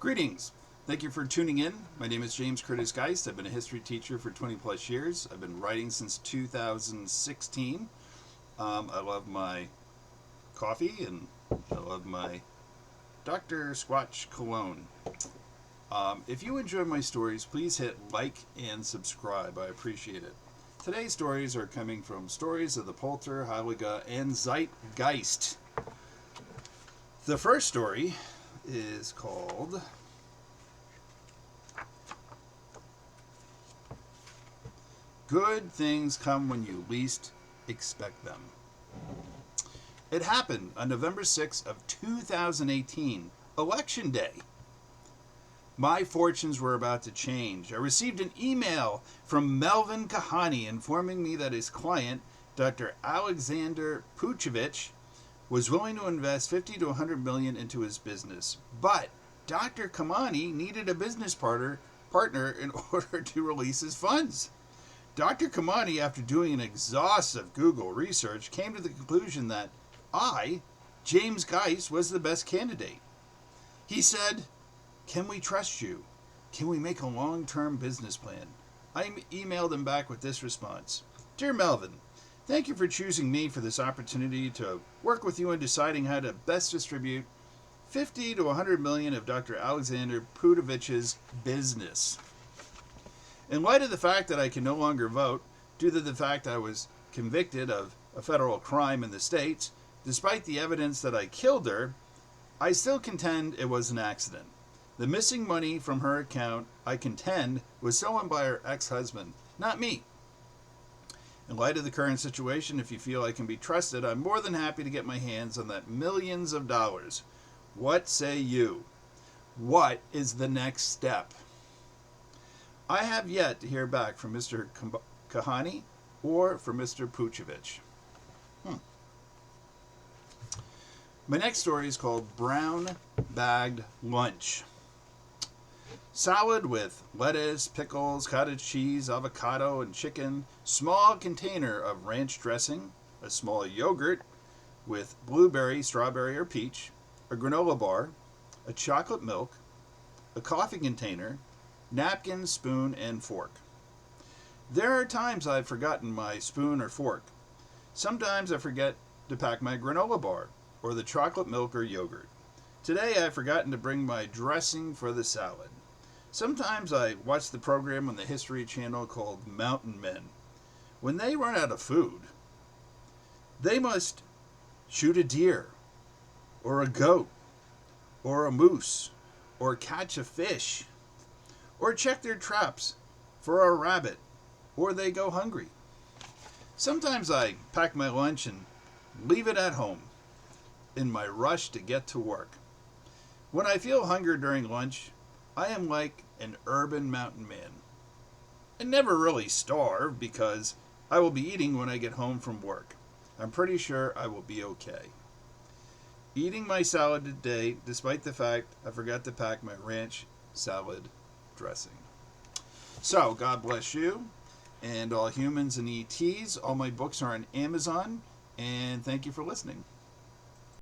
Greetings. Thank you for tuning in. My name is James Curtis Geist. I've been a history teacher for 20 plus years. I've been writing since 2016. I love my coffee and I love my Dr. Squatch cologne. If you enjoy my stories, please hit like and subscribe. I appreciate it. Today's stories are coming from Stories of the Polter, HEILIGE and Zeitgeist. The first story is called Good Things Come When You Least Expect Them. It happened on November 6th of 2018, Election Day. My fortunes were about to change. I received an email from Melvin Kahani informing me that his client, Dr. Alexander Puchovich, was willing to invest 50 to 100 million into his business. But Dr. Kamani needed a business partner in order to release his funds. Dr. Kamani, after doing an exhaustive Google research, came to the conclusion that I, James Geist, was the best candidate. He said, "Can we trust you? Can we make a long-term business plan?" I emailed him back with this response. "Dear Melvin, thank you for choosing me for this opportunity to work with you in deciding how to best distribute 50 to 100 million of Dr. Alexander Puchovich's business. In light of the fact that I can no longer vote due to the fact I was convicted of a federal crime in the States, despite the evidence that I killed her, I still contend it was an accident. The missing money from her account, I contend, was stolen by her ex-husband, not me. In light of the current situation, if you feel I can be trusted, I'm more than happy to get my hands on that millions of dollars. What say you? What is the next step?" I have yet to hear back from Mr. Kahani or from Mr. Puchovich. My next story is called Brown Bagged Lunch. Salad with lettuce, pickles, cottage cheese, avocado, and chicken, small container of ranch dressing, a small yogurt with blueberry, strawberry, or peach, a granola bar, a chocolate milk, a coffee container, napkin, spoon, and fork. There are times I've forgotten my spoon or fork. Sometimes I forget to pack my granola bar or the chocolate milk or yogurt. Today I've forgotten to bring my dressing for the salad. Sometimes I watch the program on the History Channel called Mountain Men. When they run out of food, they must shoot a deer, or a goat, or a moose, or catch a fish, or check their traps for a rabbit, or they go hungry. Sometimes I pack my lunch and leave it at home in my rush to get to work. When I feel hunger during lunch, I am like an urban mountain man. I never really starve because I will be eating when I get home from work. I'm pretty sure I will be okay. Eating my salad today, despite the fact I forgot to pack my ranch salad dressing. So, God bless you and all humans and ETs. All my books are on Amazon, and thank you for listening.